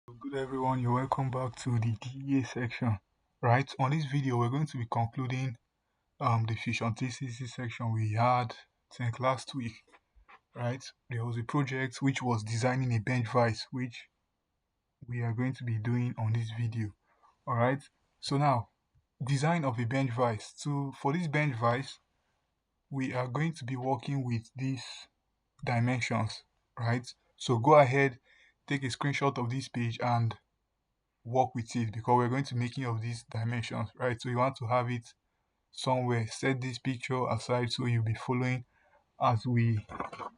Good everyone, you're welcome back to the DEA section. Right, on this video we're going to be concluding the Fusion 360 section we had I think last week. Right, there was a project which was designing a bench vise which we are going to be doing on this video. All right, so now design of a bench vise. For this bench vise we are going to be working with these dimensions. Right, so go ahead, take a screenshot of this page and work with it because we're going to be making of these dimensions, right? So you want to have it somewhere. Set this picture aside so you'll be following as we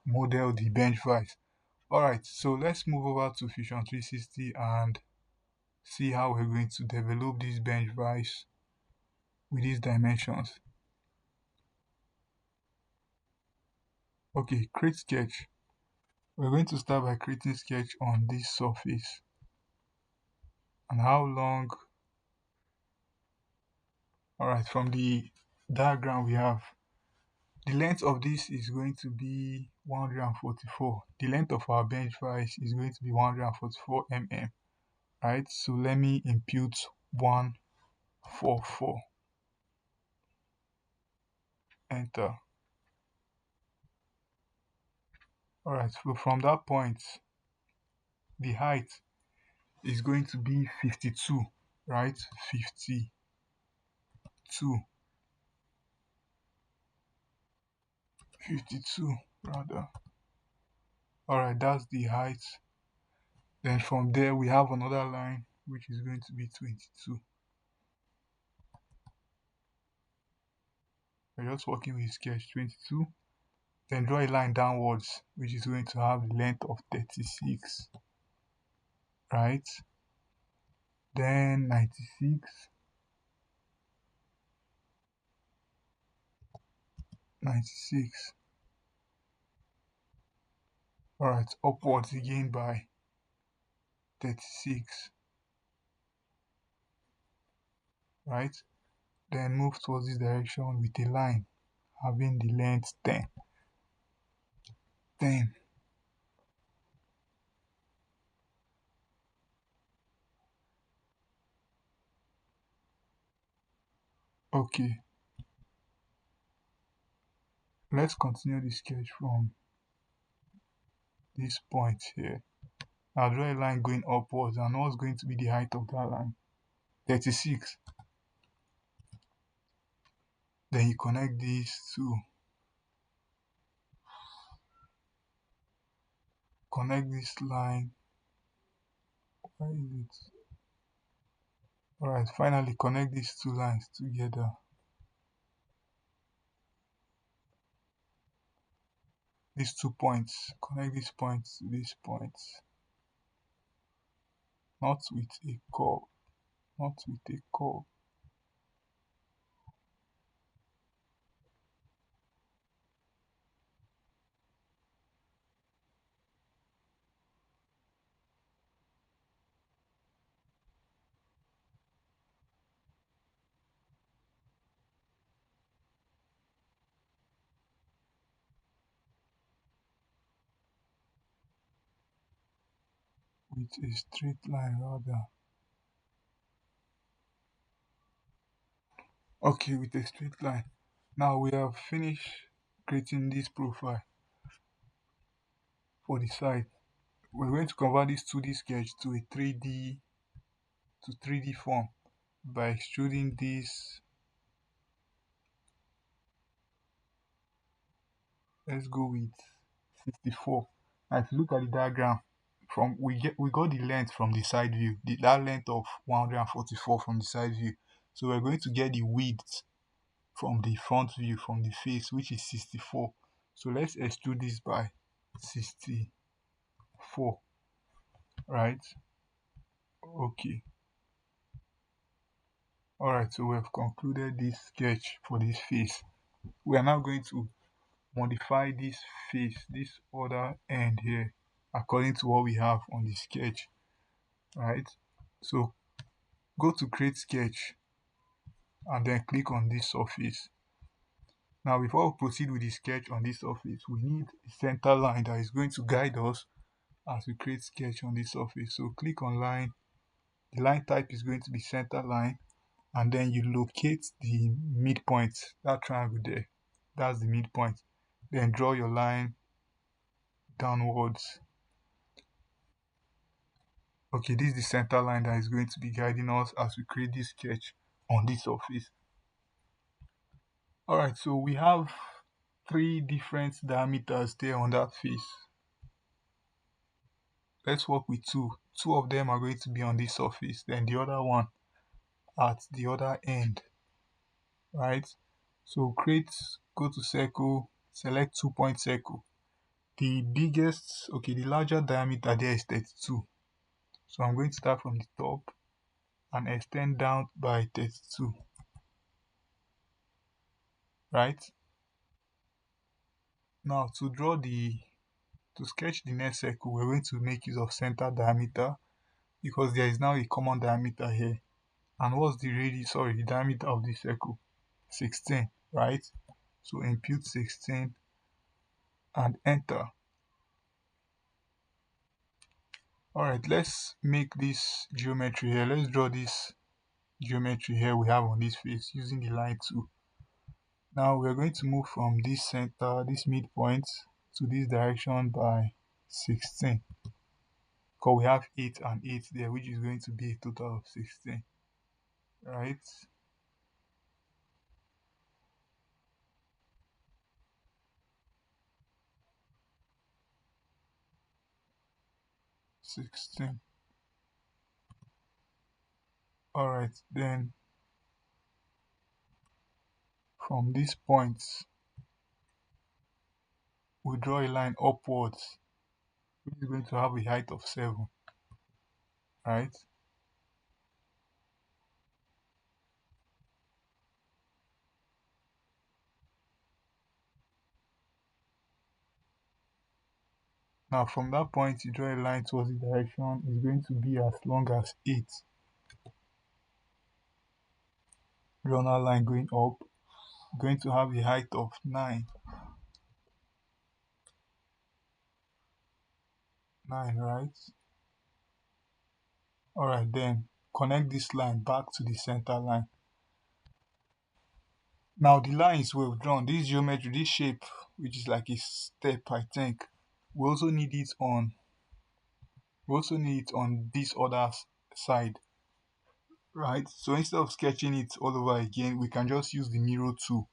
model the bench vise. All right, so let's move over to Fusion 360 and see how we're going to develop this bench vise with these dimensions. Okay, create sketch. We're going to start by creating sketch on this surface. And how long? All right, from the diagram we have, the length of this is going to be 144. The length of our bench vise is going to be 144 mm. Right, so let me impute 144. Enter. Alright, so from that point, the height is going to be 52. Right, 52. 52 rather. Alright, that's the height. Then from there we have another line which is going to be 22. We're just working with sketch 22. Then draw a line downwards which is going to have the length of 36. Right, then 96, 96. Alright, upwards again by 36. Right, then move towards this direction with a line having the length 10. 10. Okay, let's continue the sketch from this point here. Now draw a line going upwards, and what's going to be the height of that line? 36. Then you connect these two. Connect this line. Where is it? Alright, finally connect these two lines together. These 2 points. Connect these points to these points. Not with a curve. Not with a curve. With a straight line rather. Okay, with a straight line. Now we have finished creating this profile for the side. We're going to convert this 2D sketch to a 3D form by extruding this. Let's go with 64. Now if you look at the diagram, we got the length from the side view, that length of 144 from the side view. So we're going to get the width from the front view, from the face, which is 64. So let's extrude this by 64. Right, okay. Alright, so we have concluded this sketch for this face. We are now going to modify this face, this other end here, according to what we have on the sketch. Right, so go to create sketch and then click on this surface. Now before we proceed with the sketch on this surface, we need a center line that is going to guide us as we create sketch on this surface. So click on line. The line type is going to be center line, and then you locate the midpoint, that triangle there. That's the midpoint. Then draw your line downwards. Okay, this is the center line that is going to be guiding us as we create this sketch on this surface. Alright, so we have three different diameters there on that face. Let's work with two. Two of them are going to be on this surface, then the other one at the other end, right? So go to circle, select 2-point circle. The larger diameter there is 32. So I'm going to start from the top and extend down by 32, right? Now to sketch the next circle, we're going to make use of center diameter because there is now a common diameter here. And what's the diameter of this circle? 16, right? So input 16 and enter. Alright, let's make this geometry here. Let's draw this geometry here we have on this face using the line tool. Now we're going to move from this center, this midpoint, to this direction by 16. Because we have 8 and 8 there, which is going to be a total of 16. Right? 16. Alright, then from this point, we draw a line upwards, which is going to have a height of 7. Right? Now from that point, you draw a line towards the direction is going to be as long as 8. Draw another line going up, going to have a height of 9. 9, right? Alright, then connect this line back to the center line. Now the lines we've drawn, this geometry, this shape, which is like a step, I think, we also need it on this other side, right? So instead of sketching it all over again, we can just use the mirror tool.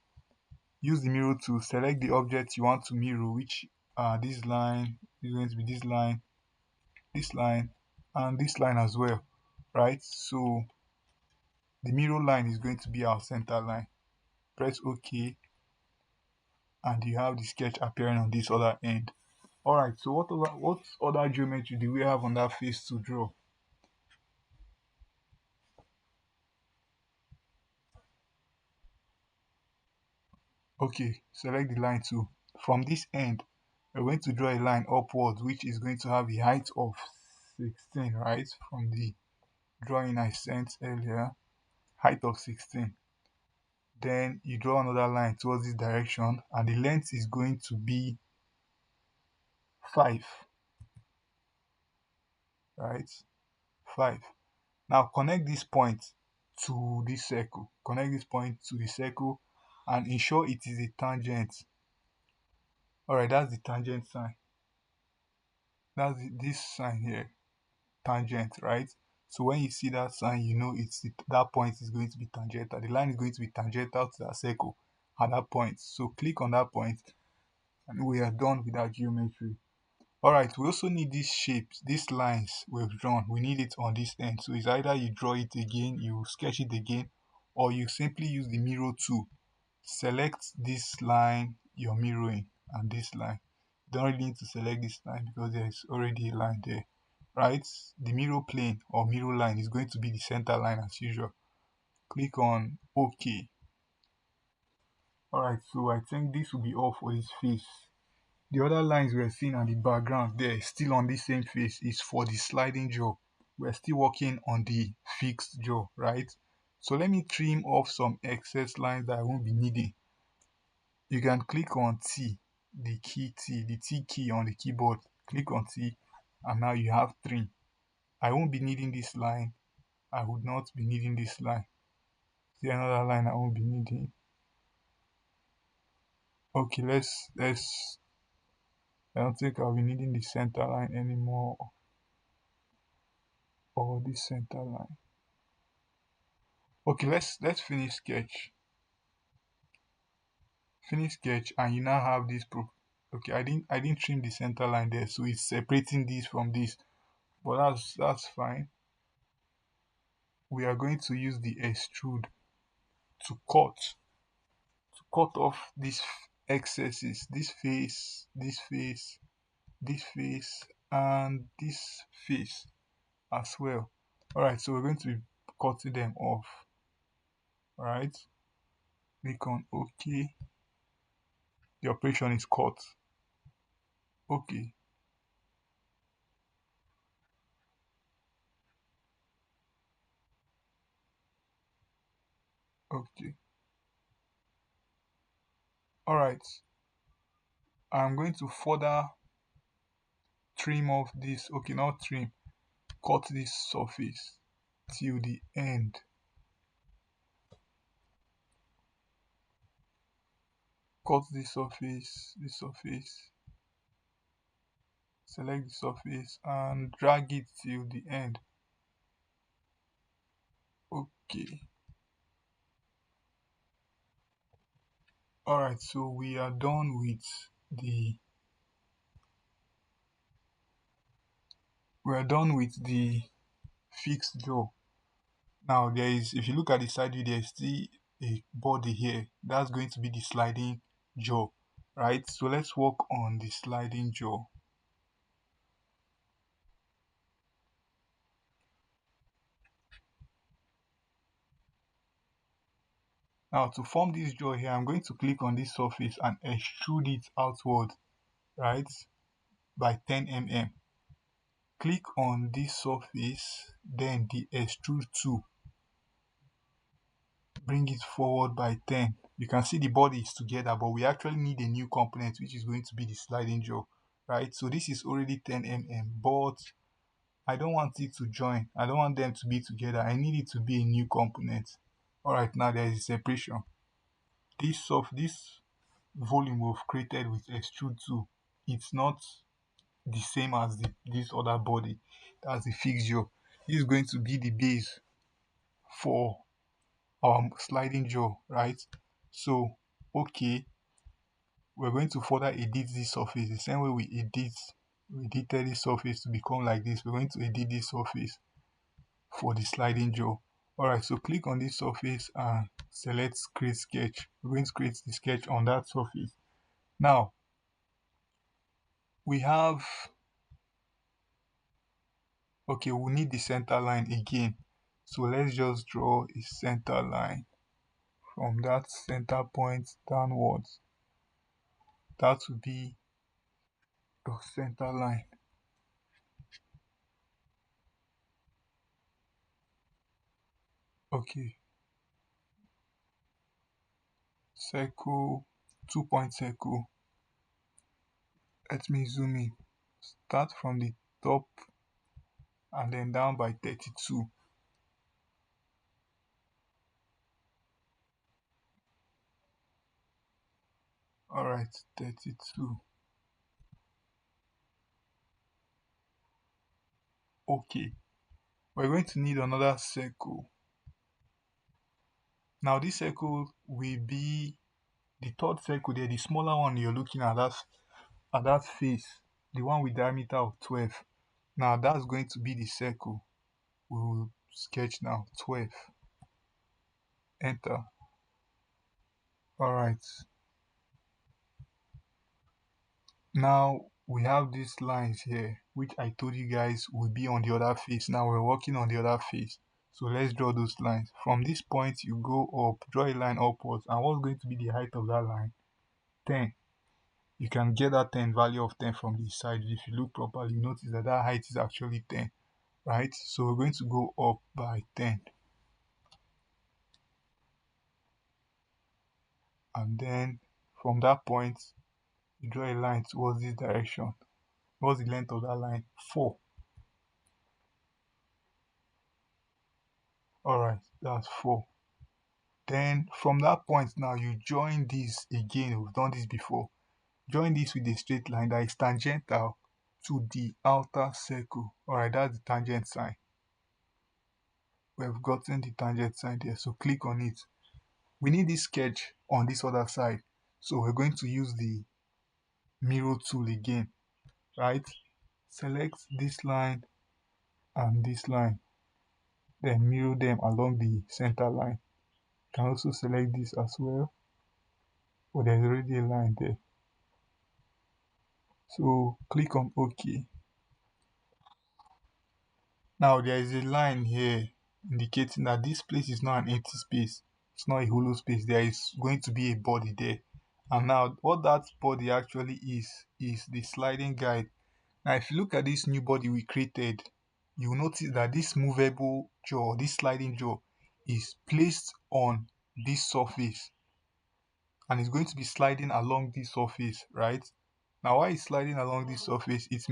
Use the mirror tool, select the object you want to mirror, which this line is going to be this line, and this line as well, right? So the mirror line is going to be our center line. Press OK, and you have the sketch appearing on this other end. Alright, so what other geometry do we have on that face to draw? Okay, select the line tool. From this end, we're going to draw a line upwards, which is going to have a height of 16, right? From the drawing I sent earlier, height of 16. Then you draw another line towards this direction, and the length is going to be 5, right? 5. Now connect this point to this circle. Connect this point to the circle and ensure it is a tangent. Alright, that's the tangent sign. That's this sign here, tangent, right? So when you see that sign, you know that point is going to be tangential. The line is going to be tangential to that circle at that point. So click on that point and we are done with our geometry. Alright, we also need these shapes, these lines we've drawn. We need it on this end. So it's either you draw it again, you sketch it again, or you simply use the mirror tool. Select this line you're mirroring and this line. You don't really need to select this line because there's already a line there, right? The mirror plane or mirror line is going to be the center line as usual. Click on OK. Alright, so I think this will be all for this face. The other lines we're seeing on the background there, still on this same face, is for the sliding jaw. We're still working on the fixed jaw, right? So let me trim off some excess lines that I won't be needing. You can click on T, the T key on the keyboard. Click on T and now you have trim. I won't be needing this line. I would not be needing this line. See another line I won't be needing. Okay, let's I don't think I'll be needing the center line anymore, or this center line. Okay, let's finish sketch. Finish sketch, and you now have this okay, I didn't trim the center line there, so it's separating this from this. But that's fine. We are going to use the extrude to cut off these excesses, this face, and this face as well. Alright, so we're going to be cutting them off. Alright, click on OK. The operation is cut. Okay, okay. Alright, I'm going to further trim off this. Okay, not trim, cut this surface till the end. Cut this surface, select the surface and drag it till the end. Okay. Alright, so we are done with the fixed jaw. Now there is, if you look at the side view, there's still a body here. That's going to be the sliding jaw, right? So let's work on the sliding jaw. Now to form this jaw here, I'm going to click on this surface and extrude it outward, right, by 10 mm. Click on this surface, then the extrude tool, bring it forward by 10. You can see the body is together, but we actually need a new component, which is going to be the sliding jaw, right? So this is already 10 mm, but I don't want it to join. I don't want them to be together. I need it to be a new component. Alright, now there is a separation. This volume we've created with extrude tool, it's not the same as this other body. That's the fixed jaw. This is going to be the base for sliding jaw, right? So okay, we're going to further edit this surface the same way we edited this surface to become like this. We're going to edit this surface for the sliding jaw. Alright, so click on this surface and select create sketch. We're going to create the sketch on that surface. Now we have, okay, we need the center line again, so let's just draw a center line from that center point downwards. That would be the center line. Okay, circle, 2 point circle. Let me zoom in. Start from the top and then down by 32. Alright, 32. Okay, we're going to need another circle. Now this circle will be the third circle there, the smaller one you're looking at, that face, the one with diameter of 12. Now that's going to be the circle we will sketch now. 12. Enter. Alright, now we have these lines here, which I told you guys will be on the other face. Now we're working on the other face, so let's draw those lines. From this point you go up, draw a line upwards, and what's going to be the height of that line? 10. You can get that 10 value of 10 from the side. If you look properly, you notice that height is actually 10, right? So we're going to go up by 10, and then from that point you draw a line towards this direction. What's the length of that line? 4. Alright, that's 4. Then from that point now, you join this again. We've done this before. Join this with a straight line that is tangential to the outer circle. Alright, that's the tangent sign. We've gotten the tangent sign there, so click on it. We need this sketch on this other side, so we're going to use the mirror tool again, right? Select this line and this line, then mirror them along the center line. You can also select this as well, but there's already a line there. So click on OK. Now there is a line here indicating that this place is not an empty space. It's not a hollow space. There is going to be a body there. And now what that body actually is the sliding guide. Now if you look at this new body we created, you will notice that this movable jaw, this sliding jaw, is placed on this surface and it's going to be sliding along this surface, right? Now while it's sliding along this surface, it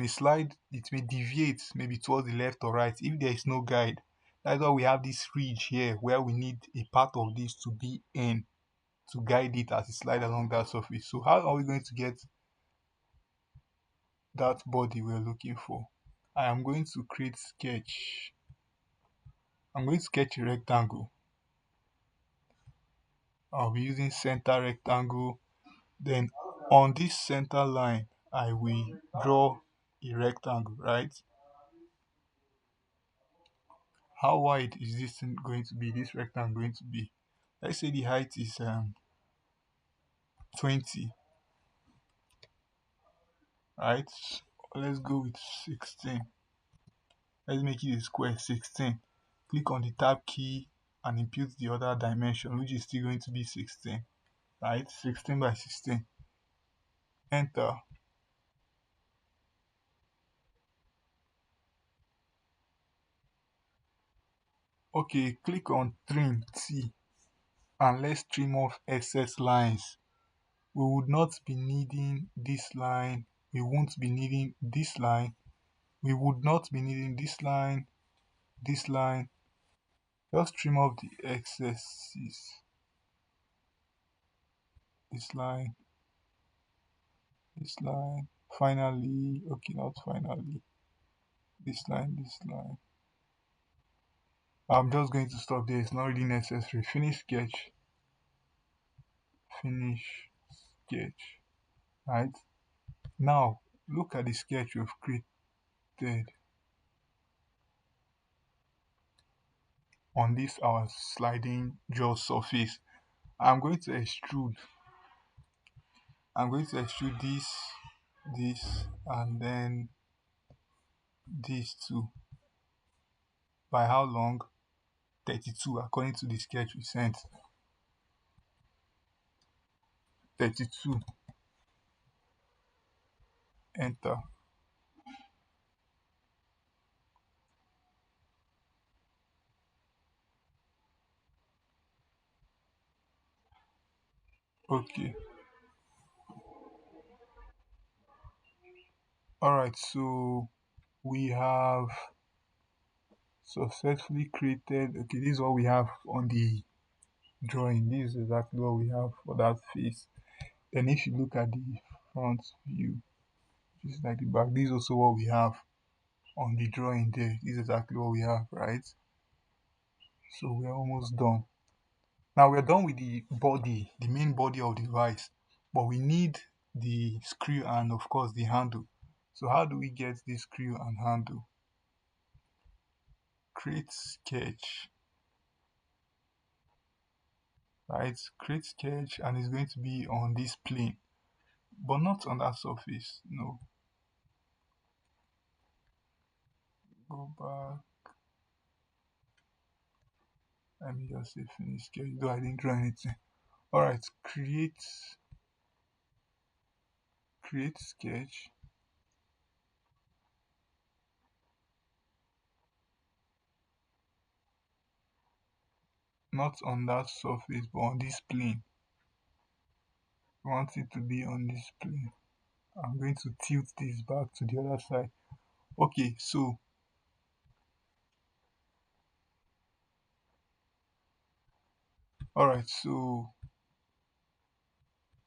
may deviate maybe towards the left or right if there is no guide. That's why we have this ridge here where we need a part of this to be in to guide it as it slides along that surface. So how are we going to get that body we're looking for? I am going to create sketch. I'm going to sketch a rectangle. I'll be using center rectangle. Then on this center line, I will draw a rectangle, right? How wide is this thing going to be, this rectangle going to be? Let's say the height is 20, right? Let's go with 16. Let's make it a square, 16. Click on the tab key and input the other dimension, which is still going to be 16, right? 16 by 16. Enter. Okay, click on trim T and let's trim off excess lines. We would not be needing this line. We won't be needing this line. We would not be needing this line, this line. Just trim off the excesses. This line, this line. Finally, okay, not finally. This line, this line. I'm just going to stop there. It's not really necessary. Finish sketch. Finish sketch. Right? Now, look at the sketch we've created on this our sliding jaw surface. I'm going to extrude. I'm going to extrude this, and then this too. By how long? 32, according to the sketch we sent. 32. Enter. Okay. Alright, so we have successfully created. Okay, this is what we have on the drawing. This is exactly what we have for that face. Then if you look at the front view, just like the back, this is also what we have on the drawing there. This is exactly what we have, right? So we're almost done. Now we're done with the body, the main body of the device, but we need the screw and of course the handle. So how do we get this screw and handle? Create sketch, right? Create sketch, and it's going to be on this plane, but not on that surface. No. Go back. Let me just say finish sketch, though I didn't draw anything. Alright, create sketch. Not on that surface, but on this plane. We want it to be on this plane. I'm going to tilt this back to the other side. Okay, so alright, so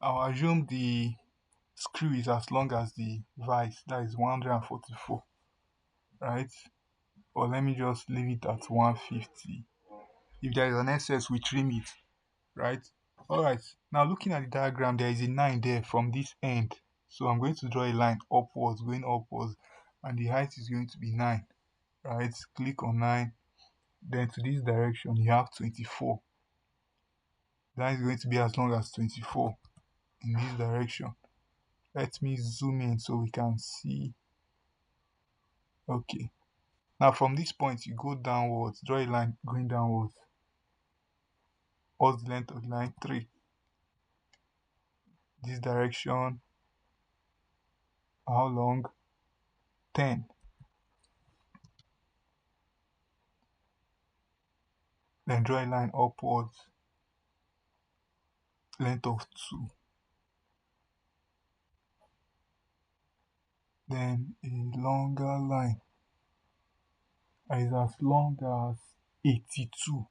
I'll assume the screw is as long as the vice, that is 144, right? Or let me just leave it at 150. If there is an excess, we trim it, right? Alright, now looking at the diagram, there is a 9 there from this end. So I'm going to draw a line upwards, going upwards, and the height is going to be 9, right? Click on 9. Then to this direction, you have 24. That is going to be as long as 24 in this direction. Let me zoom in so we can see. Okay. Now from this point, you go downwards, draw a line going downwards. What's the length of the line? 3. This direction, how long? 10. Then draw a line upwards, length of 2. Then a longer line is as long as 82,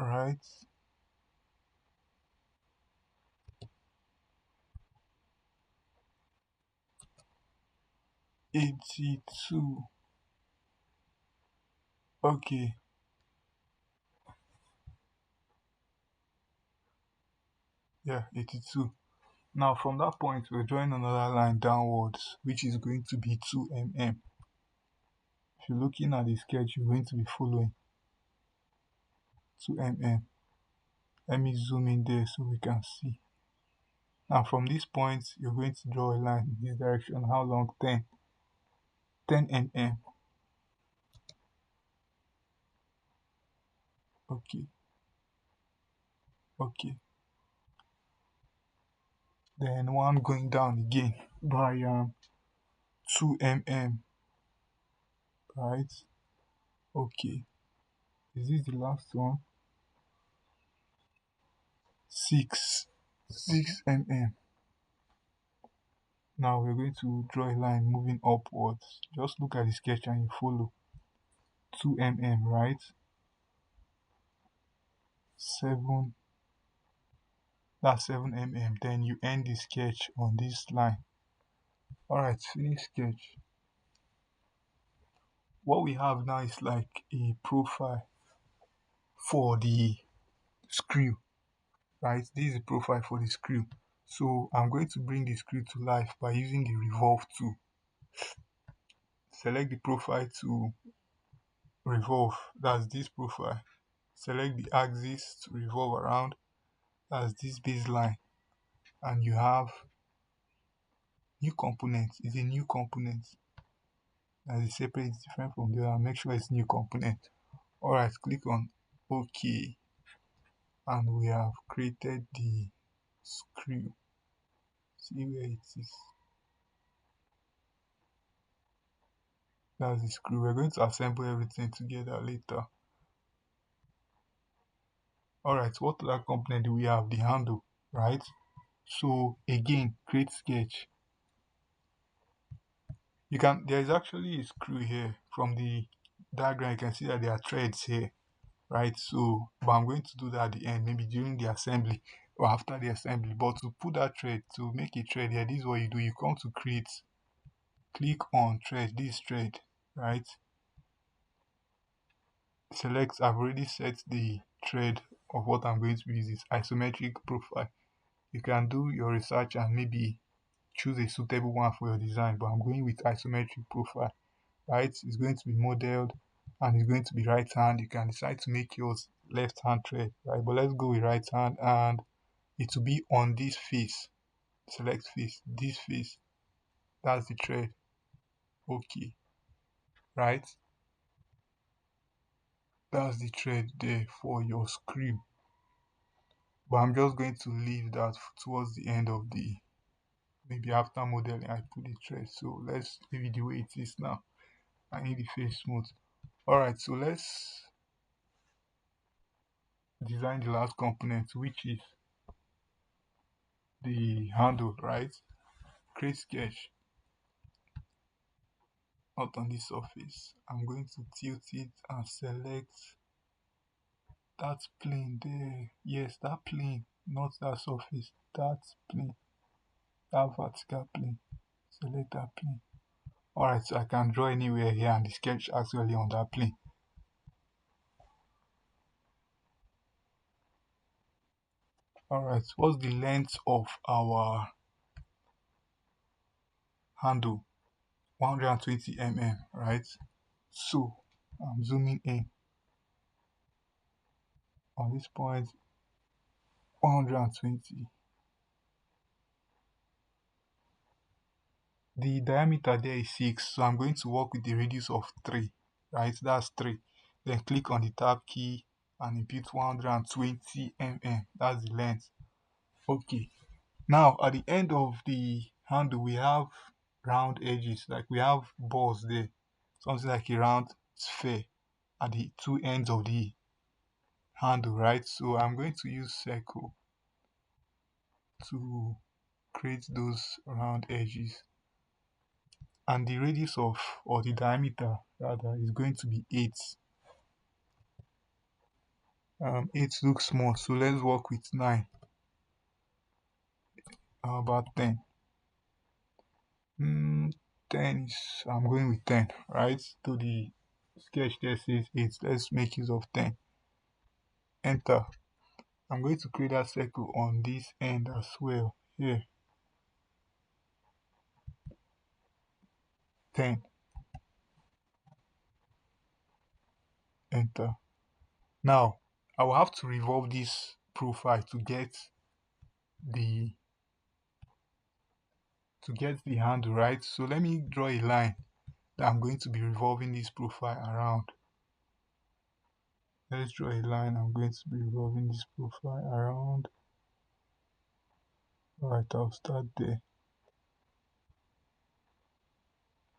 right? 82. Okay. Yeah, 82. Now from that point, we're drawing another line downwards, which is going to be 2 mm. If you're looking at the sketch, you're going to be following 2 mm. Let me zoom in there so we can see. Now from this point, you're going to draw a line in this direction. How long? 10. 10 mm. Okay. Okay. Then one going down again by 2 mm. Right? Okay. Is this the last one? 6. 6 mm. Now we're going to draw a line moving upwards. Just look at the sketch and you follow. 2 mm, right? 7. That's 7 mm. Then you end the sketch on this line. Alright, finish sketch. What we have now is like a profile for the screw, right? This is a profile for the screw. So I'm going to bring the screw to life by using the revolve tool. Select the profile to revolve, that's this profile. Select the axis to revolve around, that's this baseline. And you have new component. It's a new component. As it's separate, it's different from the other. Make sure it's new component. Alright, click on OK. And we have created the screw. See where it is. That's the screw. We're going to assemble everything together later. Alright, what other component do we have? The handle, right? So again, create sketch. There is actually a screw here. From the diagram, you can see that there are threads here, right? So, but I'm going to do that at the end, maybe during the assembly or after the assembly. But to put that thread, to make a thread here, this is what you do. You come to create, click on thread, this thread, right? Select, I've already set the thread of what I'm going to use, is isometric profile. You can do your research and maybe choose a suitable one for your design, but I'm going with isometric profile, right? It's going to be modeled and it's going to be right hand. You can decide to make yours left hand thread, right? But let's go with right hand, and it will be on this face. Select face, this face, that's the thread. Okay, right? That's the thread there for your screw. But I'm just going to leave that towards the end of the, maybe after modeling I put the thread. So let's leave it the way it is now. I need the face smooth. Alright, so let's design the last component, which is the handle, right? Create sketch out on this surface. I'm going to tilt it and select that plane there. Yes, that plane, not that surface. That plane, that vertical plane. Select that plane. Alright, so I can draw anywhere here and the sketch actually on that plane. Alright, what's the length of our handle? 120 mm, right? So I'm zooming in on this point, 120. The diameter there is 6, so I'm going to work with the radius of 3, right? That's 3. Then click on the tab key and input 120 mm. That's the length. Okay. Now at the end of the handle we have round edges, like we have balls there, something like a round sphere at the two ends of the handle, right? So I'm going to use circle to create those round edges, and the radius of, or the diameter rather, is going to be 8. 8 looks small, so let's work with 9. How about 10? 10 is, I'm going with 10, right? To the sketch there says 8, let's make use of 10. Enter. I'm going to create a circle on this end as well here. 10. Enter. Now I will have to revolve this profile to get the handle, right? So let me draw a line that I'm going to be revolving this profile around. Let's draw a line I'm going to be revolving this profile around. Alright, I'll start there.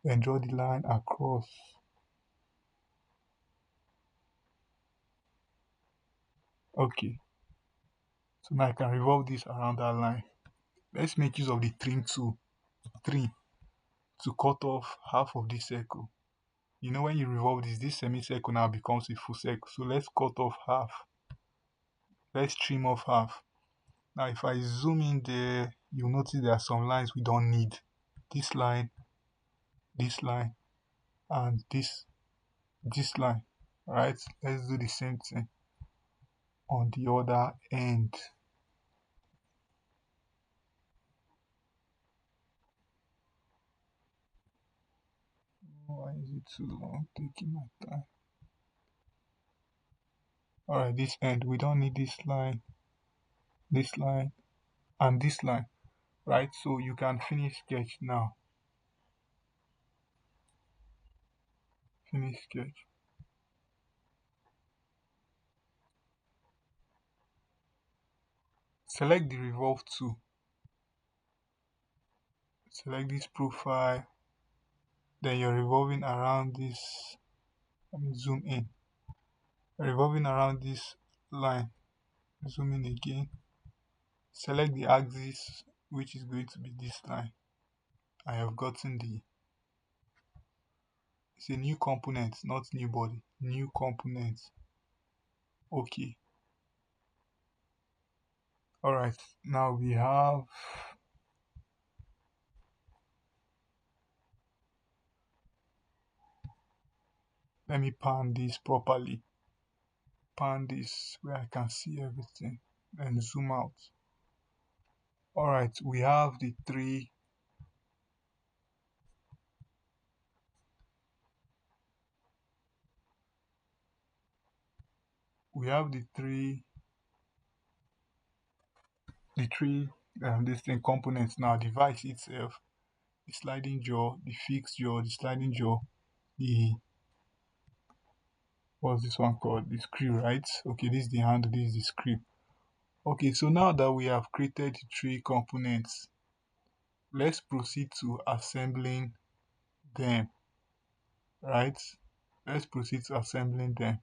Then draw the line across. Okay. So now I can revolve this around that line. Let's make use of the trim tool. Trim. To cut off half of this circle. You know, when you revolve this semicircle now becomes a full circle. So let's cut off half. Let's trim off half. Now if I zoom in there, you'll notice there are some lines we don't need. This line, and this line. Right? Let's do the same thing on the other end. Why is it too long? Taking my time. Alright, this end. We don't need this line, and this line. Right? So you can finish sketch now. Finish sketch. Select the revolve tool. Select this profile. Then you're revolving around this. Let me zoom in. Revolving around this line. Zoom in again. Select the axis, which is going to be this line. I have gotten it's a new component, not new body. New component. Okay. Alright, now we have, let me pan this properly. Pan this where I can see everything and zoom out. Alright, we have the three this thing components now. Device itself, the sliding jaw, the fixed jaw, the sliding jaw, the, what's this one called? The screw, right? Okay, this is the handle, this is the screw. Okay, so now that we have created the three components, let's proceed to assembling them, right? Let's proceed to assembling them.